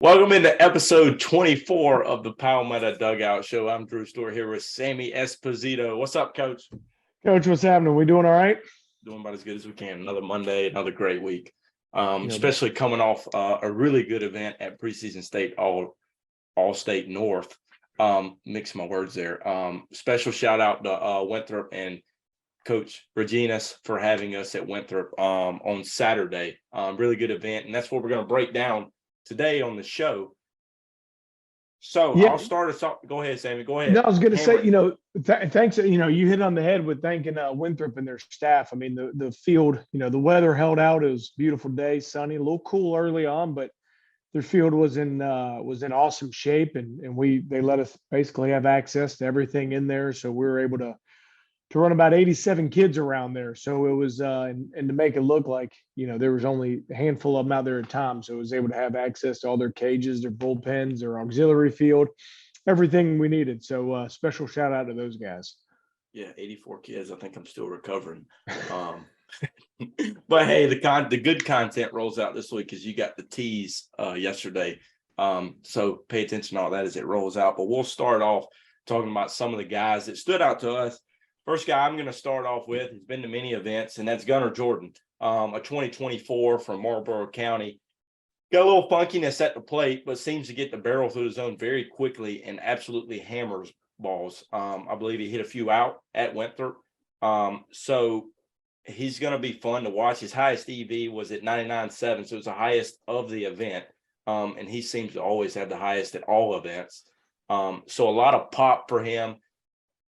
Welcome into episode 24 of the Palmetto Dugout Show. I'm Drew Stewart here with Sammy Esposito. What's up, Coach? Coach, what's happening? We doing all right? Doing about as good as we can. Another Monday, another great week. Especially coming off a really good event at Preseason State All State North. Mix my words there. Special shout out to Winthrop and Coach Reginas for having us at Winthrop on Saturday. Really good event, and that's what we're going to break down today on the show. So I'll start us off. Go ahead, Sammy. Go ahead. No, I was going to say, thanks. You hit on the head with thanking Winthrop and their staff. I mean, the field, the weather held out. It was a beautiful day, sunny, a little cool early on, but their field was in awesome shape, and they let us basically have access to everything in there, so we were able to run about 87 kids around there. So it was, and to make it look like, there was only a handful of them out there at a time. So it was able to have access to all their cages, their bullpens, their auxiliary field, everything we needed. So special shout out to those guys. Yeah, 84 kids. I think I'm still recovering. But hey, the good content rolls out this week because you got the tease yesterday. So pay attention to all that as it rolls out. But we'll start off talking about some of the guys that stood out to us. First guy I'm going to start off with has been to many events, and that's Gunnar Jordan, a 2024 from Marlboro County. Got a little funkiness at the plate, but seems to get the barrel through the zone very quickly and absolutely hammers balls. I believe he hit a few out at Winthrop. So he's going to be fun to watch. His highest EV was at 99.7, so it's the highest of the event. And he seems to always have the highest at all events. So a lot of pop for him.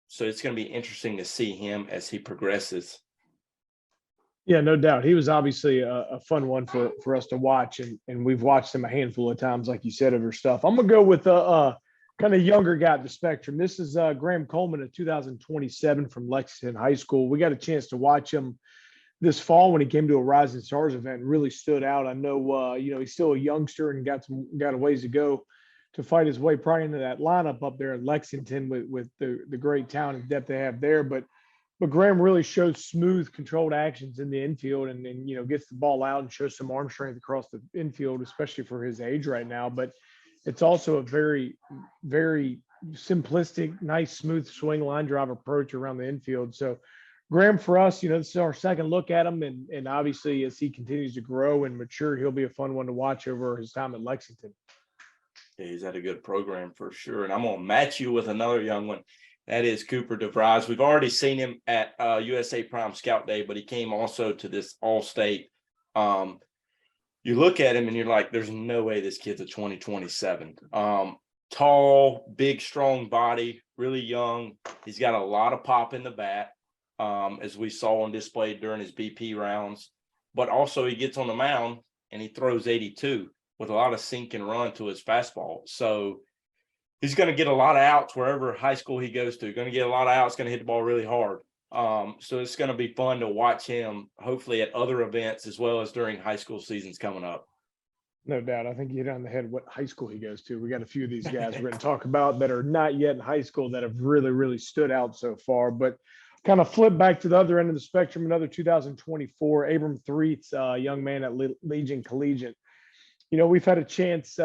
So it's going to be interesting to see him as he progresses. Yeah, no doubt. He was obviously a fun one for us to watch, and we've watched him a handful of times, like you said, of her stuff. I'm going to go with a kind of younger guy at the spectrum. This is Graham Coleman, a 2027 from Lexington High School. We got a chance to watch him this fall when he came to a Rising Stars event and really stood out. I know, he's still a youngster and got a ways to go to fight his way probably into that lineup up there in Lexington with the great talent and depth they have there. But Graham really shows smooth, controlled actions in the infield and gets the ball out and shows some arm strength across the infield, especially for his age right now. But it's also a very, very simplistic, nice, smooth swing line drive approach around the infield. So Graham, for us, this is our second look at him. And obviously, as he continues to grow and mature, he'll be a fun one to watch over his time at Lexington. Yeah, he's had a good program for sure. And I'm going to match you with another young one. That is Cooper DeVries. We've already seen him at USA Prime Scout Day, but he came also to this All-State. You look at him and you're like, there's no way this kid's a 2027. Tall, big, strong body, really young. He's got a lot of pop in the bat, as we saw on display during his BP rounds. But also he gets on the mound and he throws 82. With a lot of sink and run to his fastball. So he's going to get a lot of outs wherever high school he goes to. Going to get a lot of outs, going to hit the ball really hard. So it's going to be fun to watch him, hopefully at other events as well as during high school seasons coming up. No doubt. I think you hit on the head what high school he goes to. We got a few of these guys we're going to talk about that are not yet in high school that have really, really stood out so far. But kind of flip back to the other end of the spectrum, another 2024, Abram Threets, young man at Legion Collegiate. We've had a chance.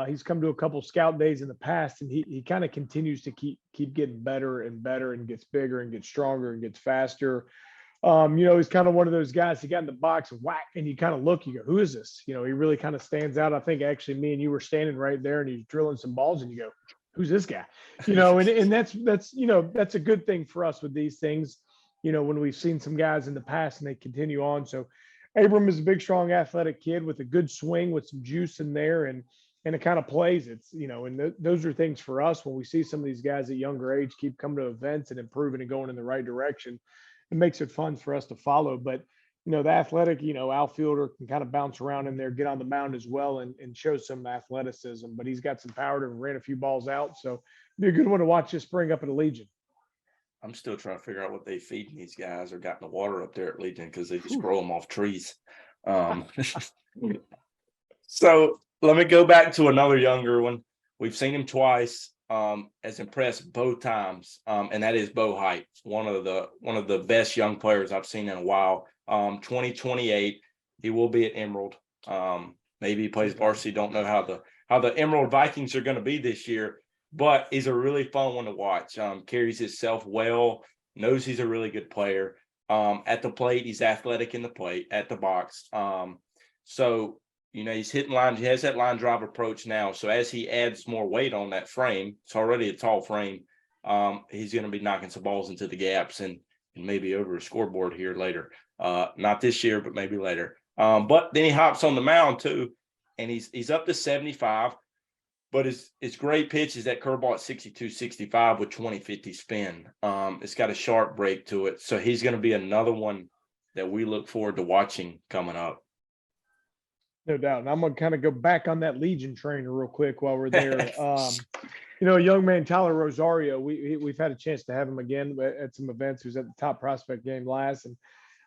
He's come to a couple scout days in the past, and he kind of continues to keep getting better and better and gets bigger and gets stronger and gets faster. He's kind of one of those guys. He got in the box and whack, and you kind of look, you go, who is this? He really kind of stands out. I think actually me and you were standing right there, and he's drilling some balls, and you go, who's this guy? And that's a good thing for us with these things. When we've seen some guys in the past and they continue on. So Abram is a big, strong, athletic kid with a good swing with some juice in there and it kind of plays. It's, and those are things for us when we see some of these guys at younger age keep coming to events and improving and going in the right direction. It makes it fun for us to follow. But, the athletic, outfielder can kind of bounce around in there, get on the mound as well and show some athleticism. But he's got some power to ran a few balls out. So be a good one to watch this spring up at the Legion. I'm still trying to figure out what they feeding these guys or got in the water up there at Legion because they just grow them off trees. So let me go back to another younger one. We've seen him twice. Has impressed both times, and that is Bo Height, one of the best young players I've seen in a while. 2028, he will be at Emerald. Maybe he plays varsity. Don't know how how the Emerald Vikings are going to be this year, but he's a really fun one to watch. Carries himself well, knows he's a really good player. At the plate, he's athletic in the plate, at the box. So, he's hitting lines. He has that line drive approach now. So as he adds more weight on that frame, it's already a tall frame. He's going to be knocking some balls into the gaps and maybe over a scoreboard here later. Not this year, but maybe later. But then he hops on the mound too, and he's up to 75. But his great pitch is that curveball at 62, 65 with 20-50 spin. It's got a sharp break to it. So he's going to be another one that we look forward to watching coming up. No doubt. And I'm going to kind of go back on that Legion trainer real quick while we're there. A young man, Tyler Rosario, we've had a chance to have him again at some events. He was at the top prospect game last, and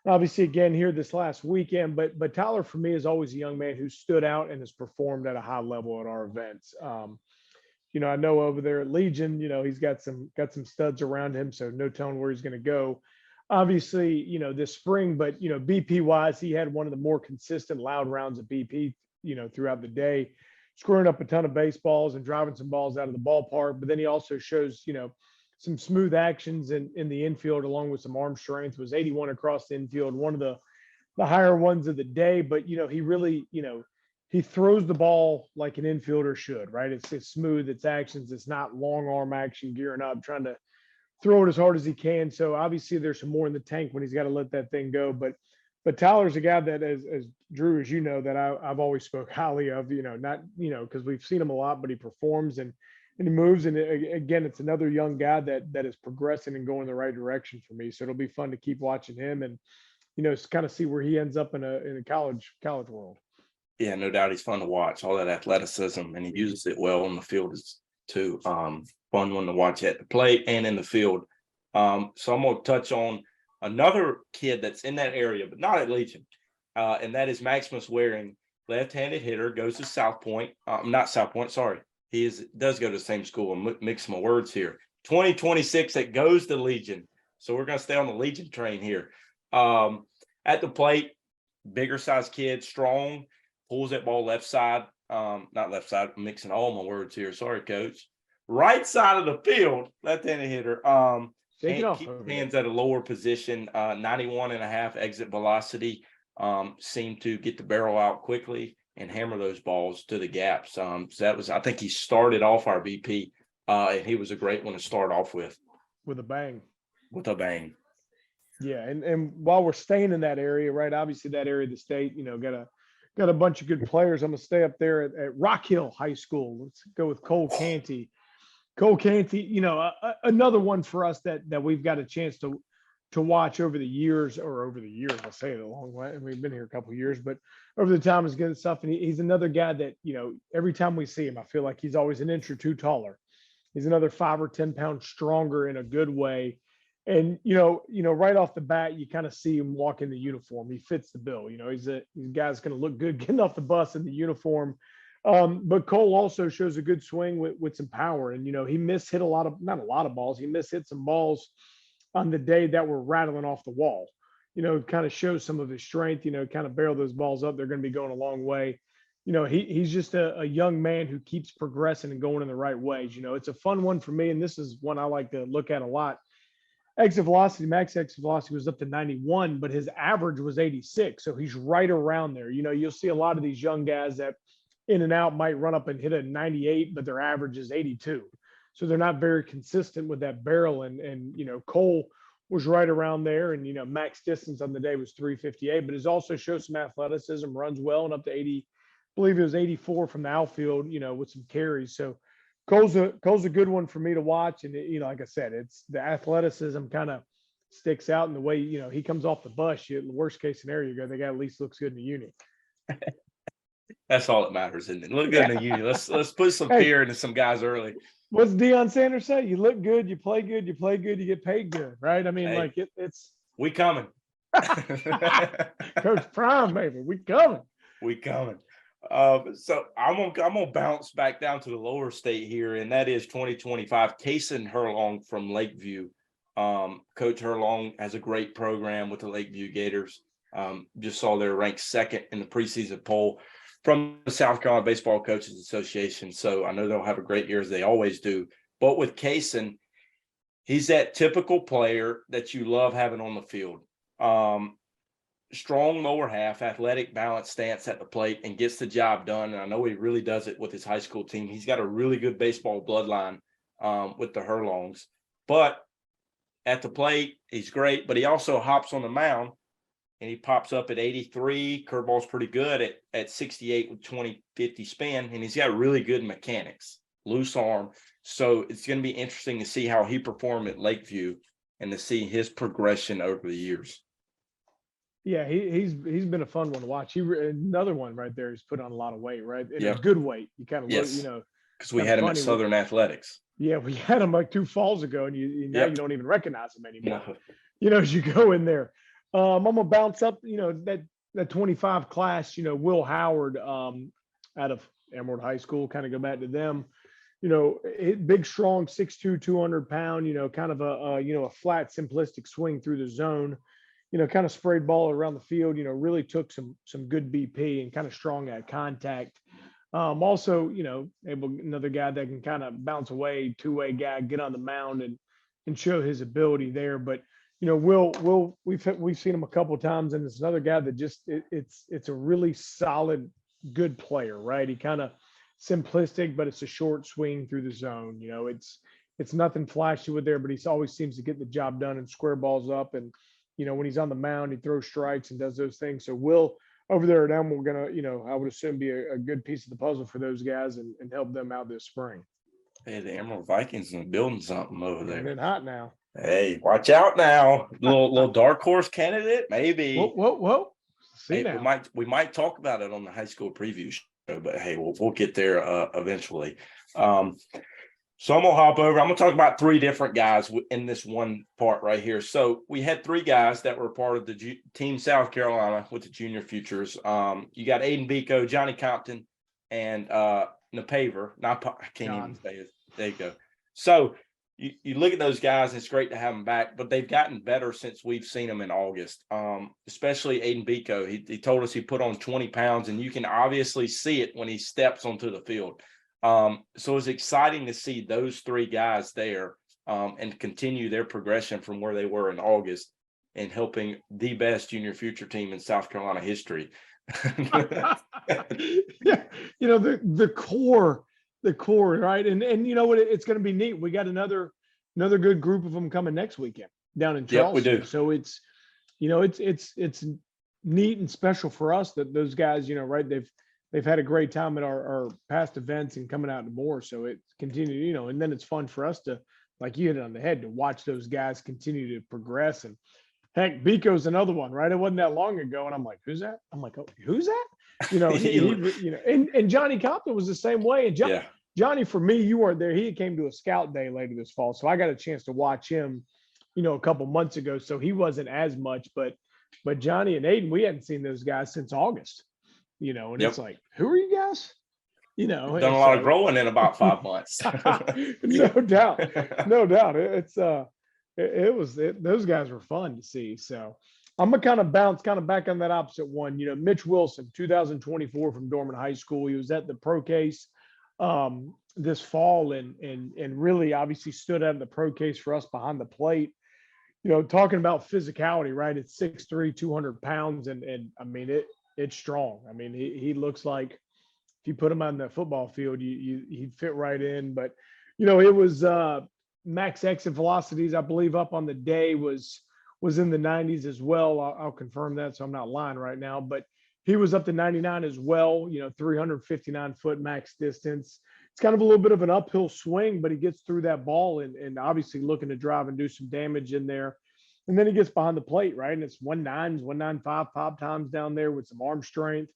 obviously again here this last weekend. But Tyler, for me, is always a young man who stood out and has performed at a high level at our events. I know over there at Legion, he's got some studs around him, so no telling where he's going to go. Obviously, this spring, but BP wise, he had one of the more consistent loud rounds of BP, throughout the day, scoring up a ton of baseballs and driving some balls out of the ballpark. But then he also shows, some smooth actions in the infield, along with some arm strength. Was 81 across the infield, one of the higher ones of the day. But he really, he throws the ball like an infielder should, right? It's smooth, it's actions, it's not long arm action, gearing up, trying to throw it as hard as he can. So obviously there's some more in the tank when he's got to let that thing go. But Tyler's a guy that, as Drew, as you know, that I've always spoke highly of, not, because we've seen him a lot, but he performs and he moves. And again, it's another young guy that is progressing and going the right direction for me. So it'll be fun to keep watching him and, kind of see where he ends up in a college world. Yeah, no doubt. He's fun to watch, all that athleticism, and he uses it well on the field too. Fun one to watch at the plate and in the field. So I'm going to touch on another kid that's in that area, but not at Legion. And that is Maximus Waring, left-handed hitter, goes to South Point. Not South Point, sorry. He does go to the same school. I'm mixing my words here. 2026 that goes to Legion. So we're going to stay on the Legion train here. At the plate, bigger size kid, strong, pulls that ball left side. Not left side, I'm mixing all my words here. Sorry, coach. Right side of the field, left-handed hitter. Keep hands at a lower position, 91.5 exit velocity. Seemed to get the barrel out quickly and hammer those balls to the gaps. So that was, I think he started off our BP, and he was a great one to start off with. With a bang. Yeah, and while we're staying in that area, right? Obviously, that area of the state, got a bunch of good players. I'm gonna stay up there at Rock Hill High School. Let's go with Cole Canty. Cole Canty, another one for us that we've got a chance to watch over the years. I'll say it a long way. We've been here a couple of years, but over the time is good stuff. And he's another guy that, every time we see him, I feel like he's always an inch or two taller. He's another 5 or 10 pounds stronger in a good way. And, right off the bat, you kind of see him walk in the uniform. He fits the bill. He's a guy's going to look good getting off the bus in the uniform. But Cole also shows a good swing with some power. And, he mishit not a lot of balls. He mishit some balls on the day that were rattling off the wall. Kind of shows some of his strength, kind of barrel those balls up. They're going to be going a long way. He's just a young man who keeps progressing and going in the right ways. It's a fun one for me. And this is one I like to look at a lot. Max exit velocity was up to 91, but his average was 86. So he's right around there. You'll see a lot of these young guys that in and out might run up and hit a 98, but their average is 82. So they're not very consistent with that barrel. And Cole was right around there. And, max distance on the day was 358, but it also shows some athleticism, runs well and up to 80. I believe it was 84 from the outfield, with some carries. So Cole's a good one for me to watch. And, like I said, it's the athleticism kind of sticks out in the way, he comes off the bus. The worst case scenario, you go, the guy at least looks good in the uni. That's all that matters, isn't it? Look good in the uni. Let's put some fear into some guys early. What's Deion Sanders say? You look good, you play good, you get paid good, right? I mean, it's we coming. Coach Prime, baby, we coming. So I'm gonna bounce back down to the lower state here, and that is 2025. Kason Herlong from Lakeview. Coach Herlong has a great program with the Lakeview Gators. Just saw they're ranked second in the preseason poll. from the South Carolina Baseball Coaches Association. So I know they'll have a great year, as they always do. But with Kaysen, he's that typical player that you love having on the field. Strong lower half, athletic, balanced stance at the plate, and gets the job done. And I know he really does it with his high school team. He's got a really good baseball bloodline with the Hurlongs. But at the plate, he's great. But he also hops on the mound, and he pops up at 83. Curveball's pretty good at 68 with 20-50 spin. And he's got really good mechanics, loose arm. So it's going to be interesting to see how he performed at Lakeview and to see his progression over the years. Yeah, he's been a fun one to watch. Another one right there. He's put on a lot of weight, right? In Yep. a good weight. You kind of look, Yes. you know, because we had him at Southern Athletics. Yeah, we had him like 2 falls ago, and now Yep. you don't even recognize him anymore. No. You know, as you go in there. I'm gonna bounce up, you know, that 25 class, you know, Will Howard out of Emerald High School, kind of go back to them. You know, big, strong, 6'2", 200 pound, you know, kind of a flat, simplistic swing through the zone, you know, kind of sprayed ball around the field, you know, really took some good BP and kind of strong at contact. Also, you know, another guy that can kind of bounce away, two-way guy, get on the mound and show his ability there. But, you know, Will, we've seen him a couple of times, and it's another guy that just it's a really solid, good player, right? He kind of simplistic, but it's a short swing through the zone. You know, it's nothing flashy with there, but he always seems to get the job done and square balls up. And, you know, when he's on the mound, he throws strikes and does those things. So Will over there at Elm, we're gonna, you know, I would assume be a good piece of the puzzle for those guys and help them out this spring. Hey, the Emerald Vikings are building something over there. They're hot now. Hey, watch out now. Little dark horse candidate, maybe. Whoa. See Hey, now. we might talk about it on the high school preview show, but hey, we'll get there eventually. So I'm gonna hop over. I'm gonna talk about 3 different guys in this one part right here. So we had 3 guys that were part of the Team South Carolina with the junior futures. You got Aiden Biko, Johnny Compton, and Napaver. I can't even say it. There you go. So you look at those guys, and it's great to have them back, but they've gotten better since we've seen them in August. Especially Aiden Biko. He told us he put on 20 pounds, and you can obviously see it when he steps onto the field. So it's exciting to see those 3 guys there and continue their progression from where they were in August and helping the best junior future team in South Carolina history. Yeah, you know, the core, right? And you know what, it's going to be neat. We got another good group of them coming next weekend down in Charleston. Yep, we do. So it's, you know, it's neat and special for us that those guys, you know, right, they've had a great time at our past events and coming out to more. So it continued, you know, and then it's fun for us to, like you hit it on the head, to watch those guys continue to progress. And heck, Biko's another one, right? It wasn't that long ago. And I'm like, who's that? I'm like, oh, who's that? You know, you know, and Johnny Compton was the same way. And Johnny, for me, you weren't there. He came to a scout day later this fall. So I got a chance to watch him, you know, a couple months ago. So he wasn't as much, but Johnny and Aiden, we hadn't seen those guys since August. You know, and it's like, who are you guys? You know, done a lot of growing in about 5 months. No doubt. It's those guys were fun to see. So I'm gonna kind of bounce back on that opposite one. You know, Mitch Wilson, 2024 from Dorman High School. He was at the pro case this fall and really obviously stood out in the pro case for us behind the plate. You know, talking about physicality, right? It's 6'3", 200 pounds, and I mean it's strong. I mean, he looks like if you put him on the football field, he'd fit right in. But, you know, it was max exit velocities, I believe, up on the day was in the 90s as well. I'll confirm that, so I'm not lying right now. But he was up to 99 as well, you know, 359-foot max distance. It's kind of a little bit of an uphill swing, but he gets through that ball and obviously looking to drive and do some damage in there. And then he gets behind the plate, right? And it's 1.9s, 1.95 pop times down there with some arm strength.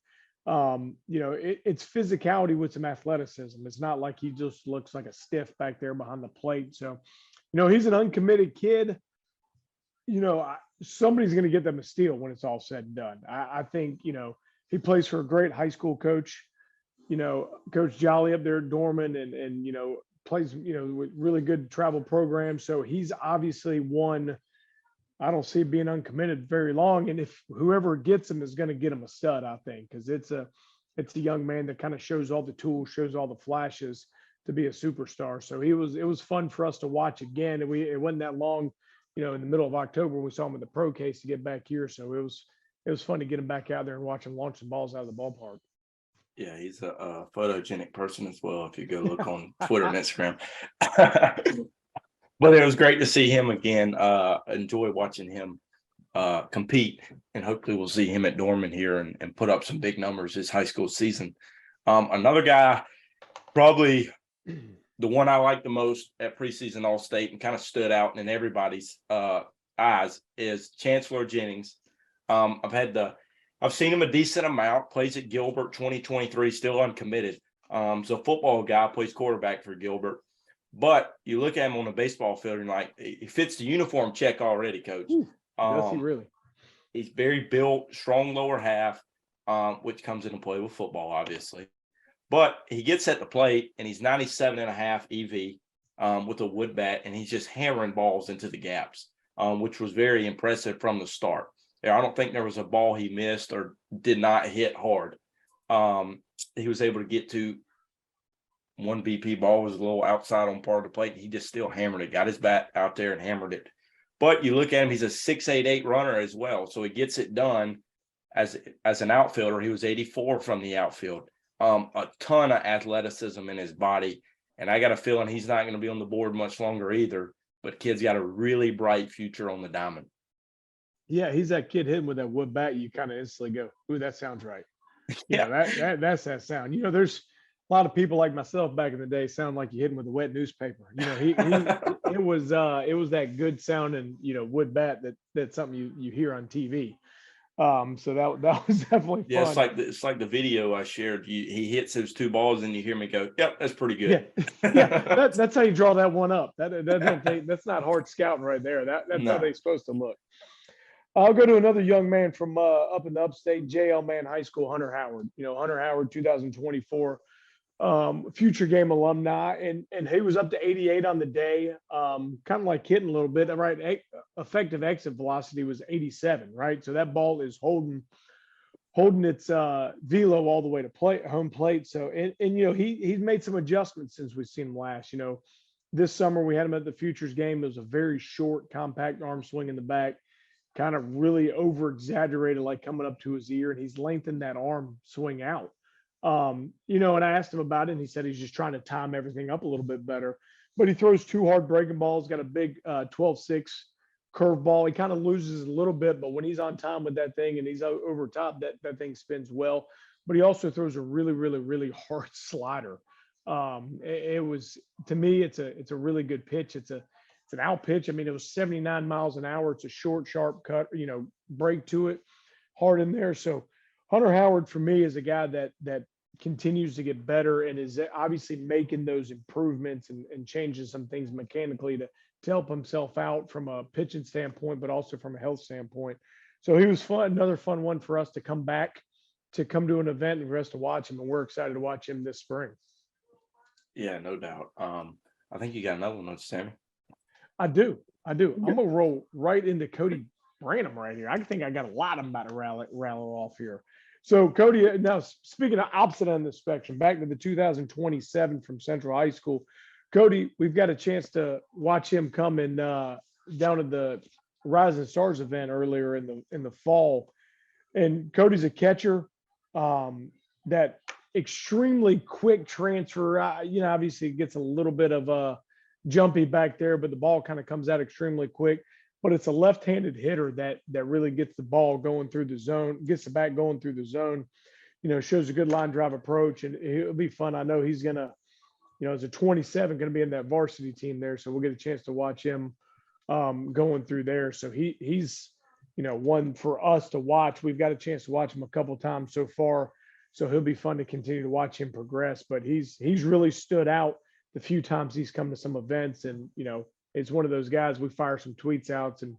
You know, it's physicality with some athleticism. It's not like he just looks like a stiff back there behind the plate. So, you know, he's an uncommitted kid. You know, somebody's going to get them a steal when it's all said and done. I think, you know, he plays for a great high school coach, you know, Coach Jolly up there at Dorman and you know, plays, you know, with really good travel programs. So he's obviously one I don't see it being uncommitted very long. And if whoever gets him is going to get him a stud, I think, because it's it's the young man that kind of shows all the tools, shows all the flashes to be a superstar. So it was fun for us to watch again. And it wasn't that long, in the middle of October, we saw him in the pro case to get back here. So it was fun to get him back out there and watch him launch the balls out of the ballpark. Yeah, he's a photogenic person as well. If you go look on Twitter and Instagram, but it was great to see him again. Enjoy watching him compete, and hopefully we'll see him at Dorman here and put up some big numbers this high school season. Another guy, probably the one I like the most at preseason All State and kind of stood out in everybody's eyes, is Chancellor Jennings. I've seen him a decent amount, plays at Gilbert 2023, still uncommitted. So football guy, plays quarterback for Gilbert. But you look at him on the baseball field and like, he fits the uniform check already, coach. Does he really? He's very built, strong lower half, which comes into play with football, obviously. But he gets at the plate and he's 97.5 EV with a wood bat, and he's just hammering balls into the gaps, which was very impressive from the start. I don't think there was a ball he missed or did not hit hard. He was able to get to one BP ball, was a little outside on part of the plate. And he just still hammered it, got his bat out there and hammered it. But you look at him, he's a 6'8" runner as well. So he gets it done as an outfielder. He was 84 from the outfield. A ton of athleticism in his body. And I got a feeling he's not going to be on the board much longer either. But kid's got a really bright future on the diamond. Yeah, he's that kid hitting with that wood bat. You kind of instantly go, "Ooh, that sounds right." That's that sound. There's a lot of people like myself back in the day sound like you hit him with a wet newspaper. It was that good sounding, wood bat that's something you hear on TV. So that was definitely fun. Yeah, it's like the video I shared. He hits those two balls and you hear me go, "Yep, that's pretty good." Yeah. That's how you draw that one up. That's not hard scouting right there. That's how they're supposed to look. I'll go to another young man from up in the upstate, JL Man High School, Hunter Howard. Hunter Howard, 2024 future game alumni, and he was up to 88 on the day, kind of like hitting a little bit, right? Effective exit velocity was 87, right? So that ball is holding its velo all the way to home plate. So and he's made some adjustments since we've seen him last. This summer we had him at the Futures game. It was a very short, compact arm swing in the back, kind of really over exaggerated, like coming up to his ear, and he's lengthened that arm swing out. And I asked him about it, and he said he's just trying to time everything up a little bit better. But he throws two hard breaking balls, got a big 12-6 curve ball. He kind of loses a little bit, but when he's on time with that thing and he's over top, that thing spins well. But he also throws a really, really, really hard slider. It was, to me, it's a really good pitch. It's an out pitch. I mean, it was 79 miles an hour. It's a short, sharp cut, break to it, hard in there. So Hunter Howard, for me, is a guy that continues to get better and is obviously making those improvements and changing some things mechanically to help himself out from a pitching standpoint, but also from a health standpoint. So he was fun, another fun one for us to come to an event and for us to watch him. And we're excited to watch him this spring. Yeah, no doubt. I think you got another one, Sammy. I do. I'm going to roll right into Cody Branham right here. I think I got a lot of them about to rattle off here. So Cody, now speaking of opposite end of the spectrum, back to the 2027 from Central High School. Cody, we've got a chance to watch him come in down at the Rising Stars event earlier in the fall. And Cody's a catcher that extremely quick transfer. Obviously gets a little bit of a jumpy back there, but the ball kind of comes out extremely quick. But it's a left-handed hitter that really gets the ball going through the zone, gets the bat going through the zone, shows a good line drive approach, and it'll be fun. I know he's going to, as a 27, going to be in that varsity team there. So we'll get a chance to watch him going through there. So he's, one for us to watch. We've got a chance to watch him a couple of times so far. So he'll be fun to continue to watch him progress, but he's really stood out the few times he's come to some events, and, it's one of those guys, we fire some tweets out and,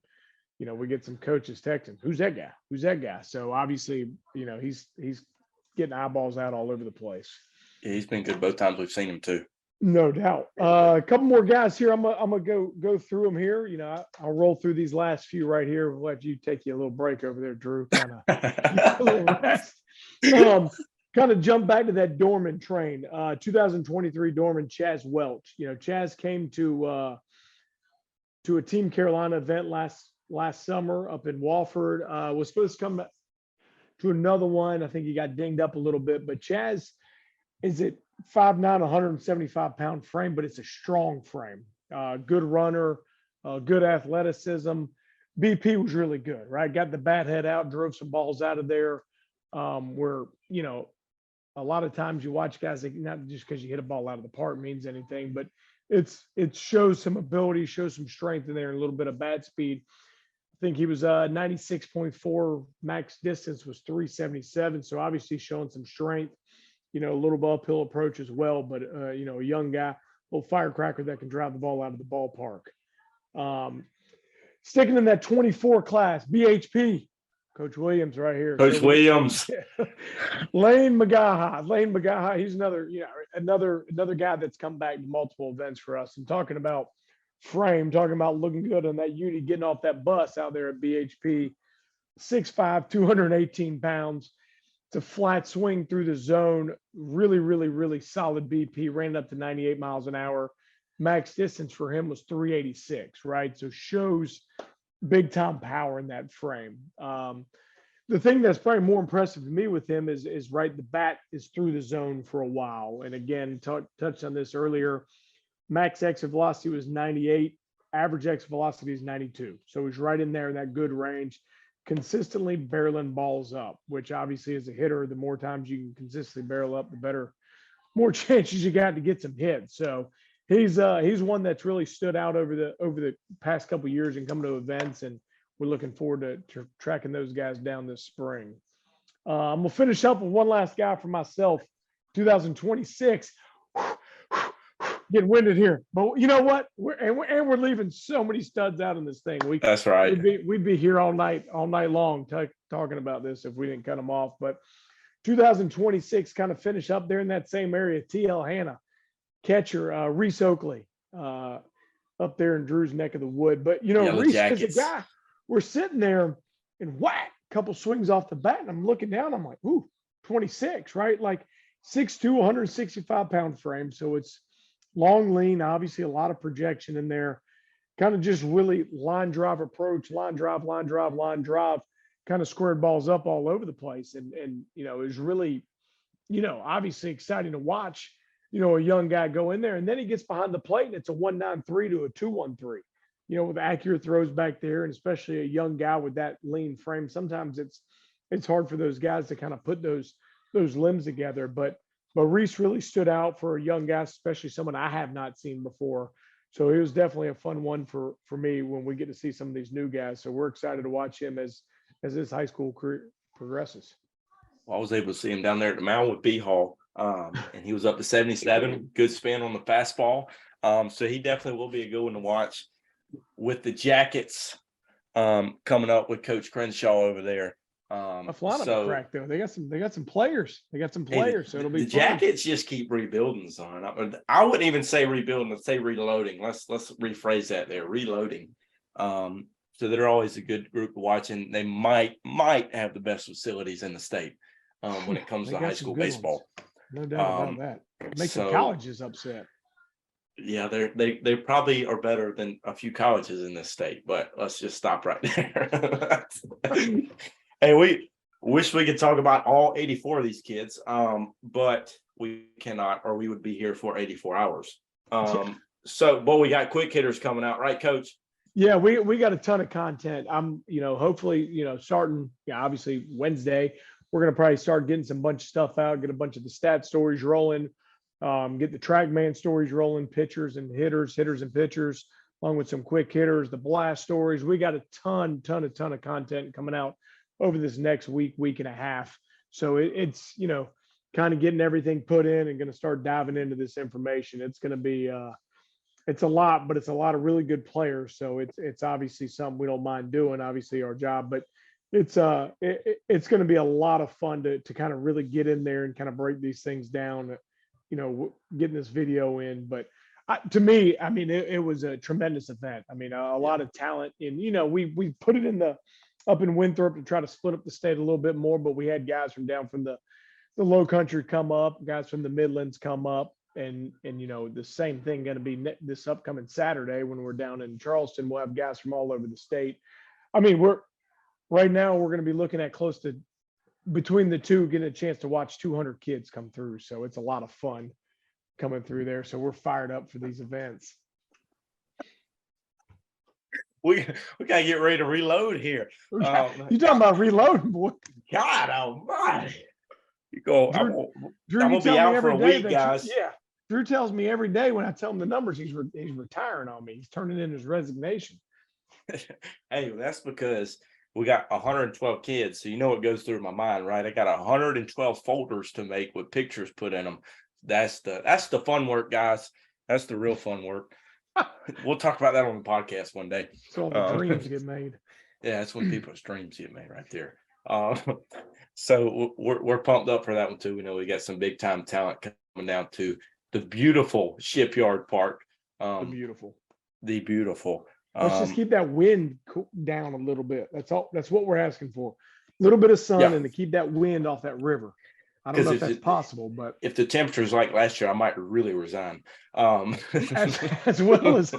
we get some coaches texting, who's that guy? Who's that guy? So obviously, he's getting eyeballs out all over the place. Yeah, he's been good both times we've seen him too. No doubt. A couple more guys here. I'm gonna go through them here. I'll roll through these last few right here. We'll let you take you a little break over there, Drew. Kind of a little rest. kind of jump back to that Dorman train. 2023 Dorman, Chaz Welch. Chaz came to a Team Carolina event last summer up in Walford. Was supposed to come to another one. I think he got dinged up a little bit, but Chaz is at 5'9", 175-pound frame, but it's a strong frame. Good runner, good athleticism. BP was really good, right? Got the bat head out, drove some balls out of there. Where, a lot of times you watch guys, like, not just because you hit a ball out of the park means anything, but it shows some ability, shows some strength in there, and a little bit of bat speed. I think he was 96.4, max distance was 377. So obviously showing some strength, a little uphill approach as well, but a young guy, little firecracker that can drive the ball out of the ballpark. Sticking in that 24 class, BHP, Coach Williams right here. Coach Williams. Lane McGaha. He's another guy that's come back to multiple events for us. And talking about frame, talking about looking good on that uni, getting off that bus out there at BHP, 6'5", 218 pounds. It's a flat swing through the zone. Really, really, really solid BP. Ran it up to 98 miles an hour. Max distance for him was 386, right? So shows big time power in that frame. The thing that's probably more impressive to me with him is right, the bat is through the zone for a while. And again, touched on this earlier. Max exit velocity was 98. Average exit velocity is 92. So he's right in there in that good range, consistently barreling balls up, which obviously as a hitter, the more times you can consistently barrel up, the better, more chances you got to get some hits. So he's one that's really stood out over the past couple of years and coming to events, and we're looking forward to tracking those guys down this spring. I'm gonna finish up with one last guy for myself. 2026. Getting winded here, but you know what? We're leaving so many studs out in this thing. That's right. We'd be here all night long talking about this if we didn't cut them off. But 2026 kind of finish up there in that same area. TL Hanna, catcher, Reese Oakley, up there in Drew's neck of the wood. But Reese is a guy. We're sitting there and whack, couple swings off the bat, and I'm looking down. I'm like, ooh, 26, right? Like 6'2", 165-pound frame. So it's long, lean, obviously a lot of projection in there. Kind of just really line drive approach, line drive, kind of squared balls up all over the place. And it was really, obviously exciting to watch, a young guy go in there. And then he gets behind the plate and it's a 193 to a 213, with accurate throws back there. And especially a young guy with that lean frame, sometimes it's hard for those guys to kind of put those limbs together. But Reese really stood out for a young guy, especially someone I have not seen before. So it was definitely a fun one for me when we get to see some of these new guys. So we're excited to watch him as his high school career progresses. Well, I was able to see him down there at the mound with B-Hall, and he was up to 77. Good spin on the fastball. So he definitely will be a good one to watch with the Jackets coming up with Coach Crenshaw over there. A lot of crack though. They got some players. So it'll be the Jackets just keep rebuilding, son. I wouldn't even say rebuilding. Let's say reloading. Let's rephrase that there. Reloading. So they're always a good group to watch, and they might have the best facilities in the state when it comes to high school baseball. No doubt about that. Make some colleges upset. Yeah, they probably are better than a few colleges in this state, but let's just stop right there. Hey, we wish we could talk about all 84 of these kids, but we cannot, or we would be here for 84 hours. So, we got quick hitters coming out, right, Coach? Yeah, we got a ton of content. I'm, hopefully, starting, obviously Wednesday, we're going to probably start getting some bunch of stuff out, get a bunch of the stat stories rolling, get the TrackMan stories rolling, pitchers and hitters and pitchers, along with some quick hitters, the blast stories. We got a ton of content coming out over this next week and a half. So it's, kind of getting everything put in and going to start diving into this information. It's going to be, it's a lot, but it's a lot of really good players. So it's obviously something we don't mind doing, obviously our job, but it's going to be a lot of fun to kind of really get in there and kind of break these things down, getting this video in. But to me, I mean, it was a tremendous event. I mean, a lot of talent, and, we put it up in Winthrop to try to split up the state a little bit more, but we had guys from down from the the low country come up, guys from the Midlands come up, and the same thing going to be this upcoming Saturday when we're down in Charleston. We'll have guys from all over the state. I mean, right now we're going to be looking at close to, between the two, getting a chance to watch 200 kids come through. So it's a lot of fun coming through there. So we're fired up for these events. We gotta get ready to reload here. You talking about reloading, boy? God almighty. You go, Drew, I'm gonna be out for a week, that guys. Drew tells me every day when I tell him the numbers, he's retiring on me. He's turning in his resignation. Hey, that's because we got 112 kids. So you know what goes through my mind, right? I got 112 folders to make with pictures put in them. That's the fun work, guys. That's the real fun work. We'll talk about that on the podcast one day. So all the dreams get made. Yeah, that's when people's dreams get made right there. So we're pumped up for that one too. We know we got some big time talent coming down to the beautiful Shipyard Park. The beautiful. Let's just keep that wind down a little bit. That's all. That's what we're asking for. A little bit of sun and to keep that wind off that river. I don't know if that's possible, but if the temperature's like last year, I might really resign. As well as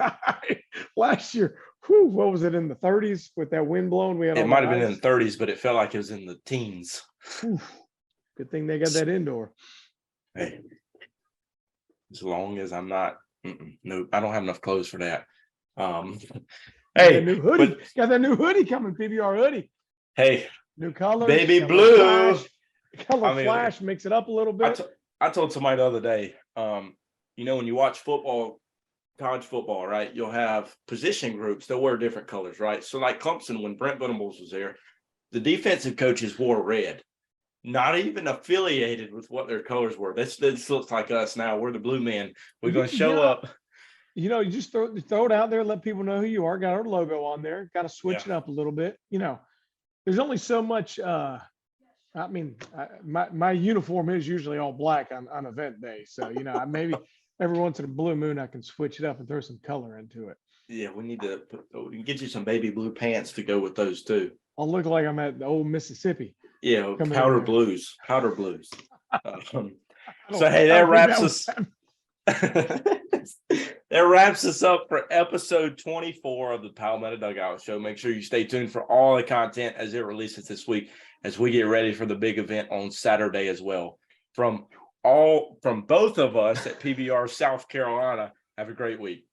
last year. Whew, what was it, in the 30s with that wind blowing? We had it might have been in the 30s, but it felt like it was in the teens. Whew. Good thing they got that indoor. Hey, as long as I'm not, no, I don't have enough clothes for that. Hey, new hoodie. Got that new hoodie coming, PBR hoodie. Hey, new color, baby blue. Flash, mix it up a little bit. I told somebody the other day, when you watch football, college football, right, you'll have position groups. They'll wear different colors, right? So like Clemson, when Brent Venables was there, the defensive coaches wore red, not even affiliated with what their colors were. This looks like us now. We're the blue men. We're going to show up. You just throw it out there, let people know who you are. Got our logo on there. Got to switch it up a little bit. There's only so much. My uniform is usually all black on event day. So, maybe every once in a blue moon, I can switch it up and throw some color into it. Yeah, we need to get you some baby blue pants to go with those too. I'll look like I'm at the old Mississippi. Yeah, powder blues. So, hey, that wraps us. That wraps us up for episode 24 of the Palmetto Dugout Show. Make sure you stay tuned for all the content as it releases this week, as we get ready for the big event on Saturday as well. From both of us at PBR South Carolina, have a great week.